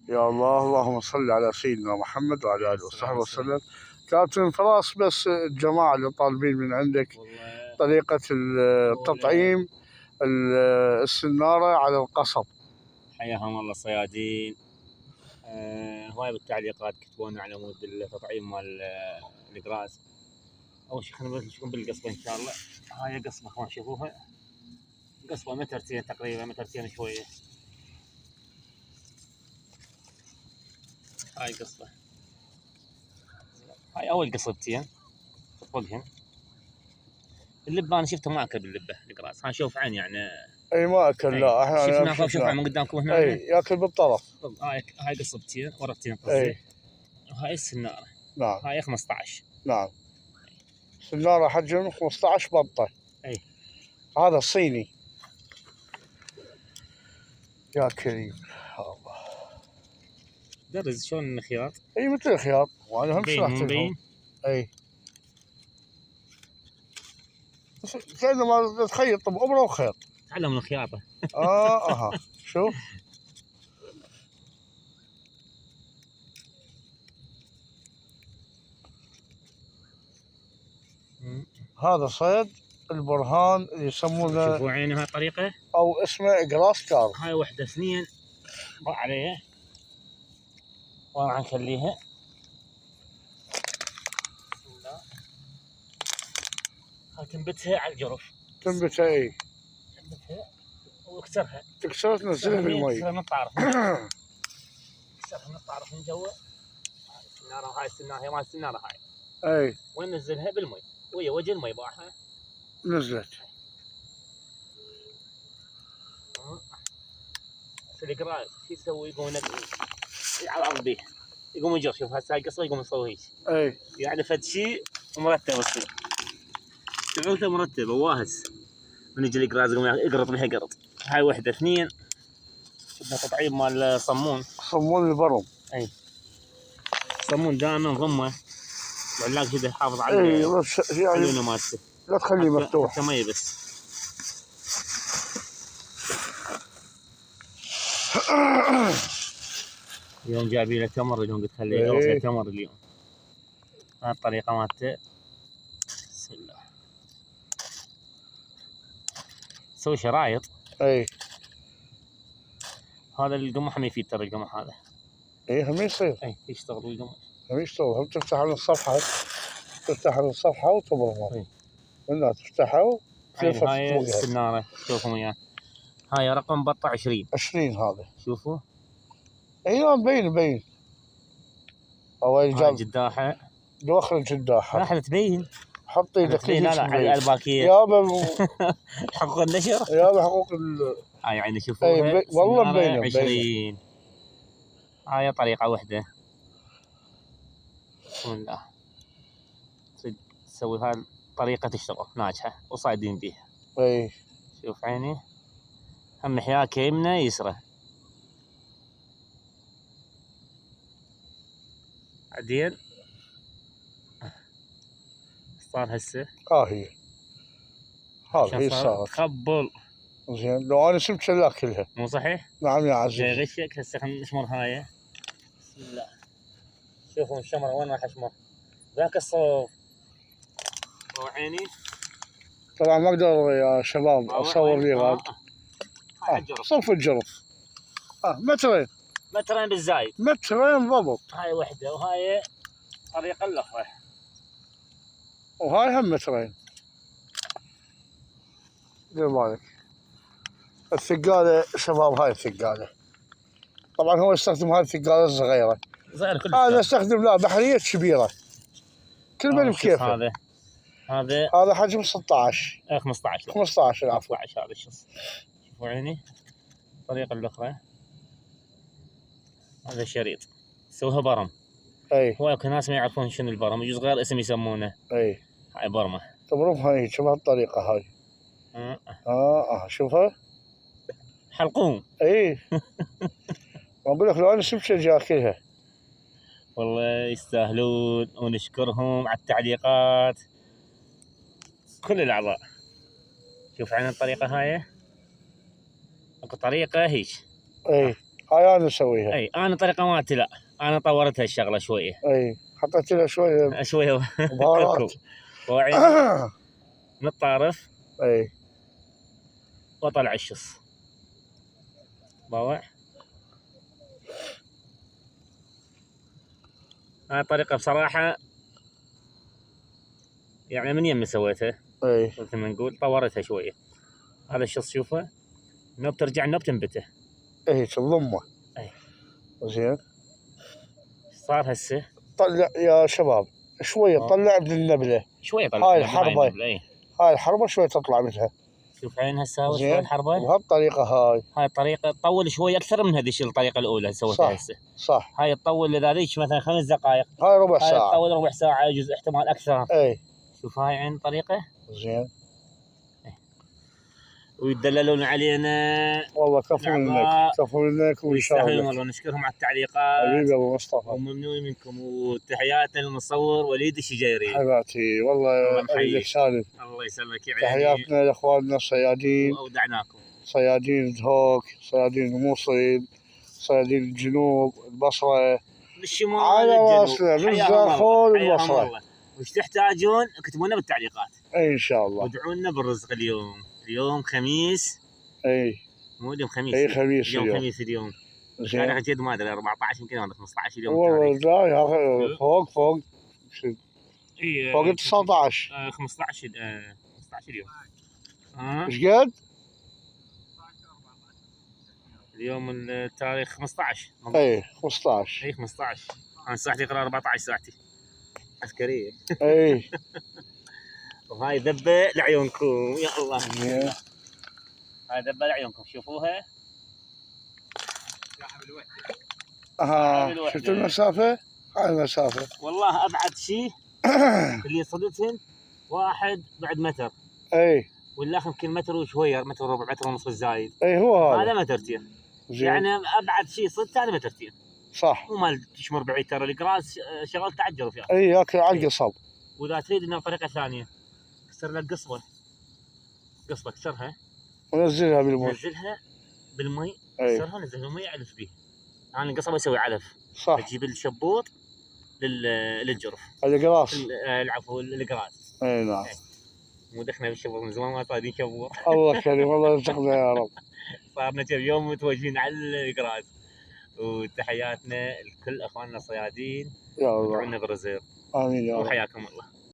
يا الله، اللهم صل على سيدنا محمد وعلى آله وصحبه وسلم. كابتن فراس، بس الجماعة اللي طالبين من عندك طريقة التطعيم السنارة على القصب. حياهم الله الصيادين. هواي بالتعليقات كتبونا على مود التطعيم مال القراص. أول شي خلينا نشوفكم بالقصبة إن شاء الله. هاي قصبة اخوان، شوفوها قصبة مترتين تقريبا، مترتين شوية. هاي قصبة، هاي أول قصبتين فوقهن. اللبة أنا شفتها ما أكل باللبة القراص. ها شوف عين يعني. اي ما اكل. لا احنا شوف من قدامكم هنا. اي ياكل بالطرف. هاي قصبتين ورقتين قصدي. وهاي السنارة. نعم. هاي 15. نعم. سنارة حجم 15 بطة. اي هذا صيني. يا كريم الله. درز شلون الخياط. اي مثل الخياط، وانا هم شرحت لهم. اي كأنما تخيط بأبرة وخيط. تعلم من الخياطة. اها شوف. هذا صيد البرهان اللي يسمونه. شوفوا عيني هاي طريقة او اسمه قراص كار. هاي وحدة سنين ضاع عليها وراح نخليها. بسم الله. هاي تنبتها على الجرف. تنبتها. اي تنبتها واكسرها. تكسرها تنزلها بالمي. تكسرها من الطارف. تكسرها من الطارف من جوا. هاي السنارة، هاي السنارة هي مال السنارة هاي. اي وننزلها بالمي ويا وجه المي باعها. نزلت. القراص شو يسوي؟ يقوم على الارض بيه، يقوم يجر. شوف هسه هاي قصه يقوم يسوي هيك. اي يعني فد شيء مرتب تصير. شغلته مرتبه واهس. من يجي القراص يقوم يقرط بها قرط. هاي وحده اثنين. بدنا تطعيم مال صمون. صمون البرم. اي صمون دائما ضمه. العلاج كذا يحافظ على يعني مالته. لا تخليه مفتوح. حتى ما يبس. اليوم جايبين له تمر. اليوم قلت خليه يغرس تمر اليوم. هاي الطريقة مالته. بسم الله. سوي شرايط. اي هذا القمح ما يفيد ترى القمح هذا. اي هم يصير. اي يشتغل القمح. هم يشتغل. هم تفتح على الصفحة. تفتح على الصفحة وتبرمها. منها تفتحها هاي السنارة شوفوا وياه. هاي رقم بطة 20. 20 هذا. شوفوا. اي مبين. هاي الجداحة. دواخل الجداحة. لا تبين. حط ايدك. لا على الباكية. يابا حقوق النشر. يابا حقوق هاي عيني شوفوها. والله مبينة 20. هاي طريقة وحدة. بسم الله. تسوي هاي طريقة تشتغل ناجحة وصايدين بيها. اي شوف عيني. هم حياك يمنى يسرى. عدين صار هسه. هي هذه صارت. تقبل. زين لو انا سبت لا كلها. مو صحيح؟ نعم يا عزيزي. جاي غشك. هسه خلينا نشمر هاي. بسم الله. شوفوا الشمر وين راح اشمر. ذاك الصوب. عيني. طبعا ما اقدر يا شباب اصور لي غاد. صف الجرف. مترين بالزايد. مترين ضبط. هاي وحده وهاي طريقه الاخرى. وهاي هم مترين. دير بالك. الثقالة شباب، هاي الثقالة. طبعا هو يستخدم هاي الثقالة الصغيرة. انا استخدم لا بحرية كبيرة. كل من بكيفه. هذا حجم 16. 15. 15 العفو. 15 هذا الشخص. شوفوا عيني. الطريقة الأخرى. هذا الشريط سووها برم. اي هواك ناس ما يعرفون شنو البرم. يجوز غير اسم يسمونه. اي هاي برمة. تبرمها هيك بهالطريقة هاي. شوفها. حلقوم. اي واقول لك لو انا سبت اجي اكلها. والله يستاهلون ونشكرهم على التعليقات كل الاعضاء. شوف عن الطريقة هاي. اكو طريقة هيك. اي هاي انا اسويها. اي انا طريقه مالتي لا، انا طورتها الشغله شويه. اي حطيت لها شويه شويه بهارات. كركم وعين من الطارف اي واطلع الشص باوع. هاي الطريقه بصراحه يعني من يمي سويتها، اي مثل ما نقول طورتها شويه. هذا الشص شوفه نوب ترجع النوب تنبته. اي تضمه. اي زين. صار هسه طلع يا شباب شويه، طلع من النبله. شويه طلع هاي الحربه، اي هاي الحربه شويه تطلع منها. شوف عين هسه شوي زين. الحربه. وبهالطريقه هاي الطريقه تطول شوي اكثر من هذه الطريقه الاولى اللي سويتها هسه. صح. هاي تطول لذلك مثلا 5 دقائق، هاي ربع هاي ساعه. تطول ربع ساعه، يجوز احتمال اكثر. اي شوف هاي عين طريقه. زين. ويدللون علينا والله كفو منك، كفو منك وان شاء ويستاهلون الله. والله، نشكرهم على التعليقات. حبيبي ابو مصطفى وممنون منكم، وتحياتنا للمصور وليد الشجيري. حبيبتي والله عيدك سالم. الله يسلمك يا عيني. تحياتنا لاخواننا الصيادين، واودعناكم صيادين دهوك، صيادين الموصل، صيادين الجنوب، البصره، للشمال على راسنا من الزاخور والبصره. وش تحتاجون اكتبوا لنا بالتعليقات. اي ان شاء الله. وادعوا لنا بالرزق اليوم خميس. اي مو اليوم خميس. اي خميس اليوم خميس اليوم. زين. جد ما ادري 14 يمكن ولا 15 اليوم. والله لا يا اخي فوق فوق فوق 19 15 اليوم. ايش قد؟ اليوم التاريخ 15. اي 15. اي 15. انا ساعتي اقرا 14 ساعتي عسكريه. اي وهاي ذبه لعيونكم يا الله. زين. هاي ذبه لعيونكم شوفوها. شفت المسافه؟ هاي المسافه. والله ابعد شيء اللي صدتهن واحد بعد متر. اي والاخر يمكن متر وشويه، متر وربع، متر ونص الزايد. اي هو هذا هذا. مترتين. زين. يعني ابعد شيء صدت هذا مترتين. صح. مو مال تشمر بعيد، ترى القراص شغل تعجروا فيها. اي ياكل على القصب. واذا تريد انها بطريقه ثانيه كسر لك قصبه كسرها ونزلها بالماء. نزلها بالمي. اي كسرها نزلها بالمي علف بيه. انا القصبه اسوي علف. صح. تجيب الشبوط للجرف. القراص. العفو القراص. اي نعم. مو دخلنا بالشبور من زمان، ما صايدين شبور. الله كريم، الله يرزقنا يا رب. صارنا كم يوم متوجهين على القراص. وتحياتنا لكل اخواننا الصيادين. يا الله. ادعوا لنا بالرزق. امين يا رب. وحياكم الله.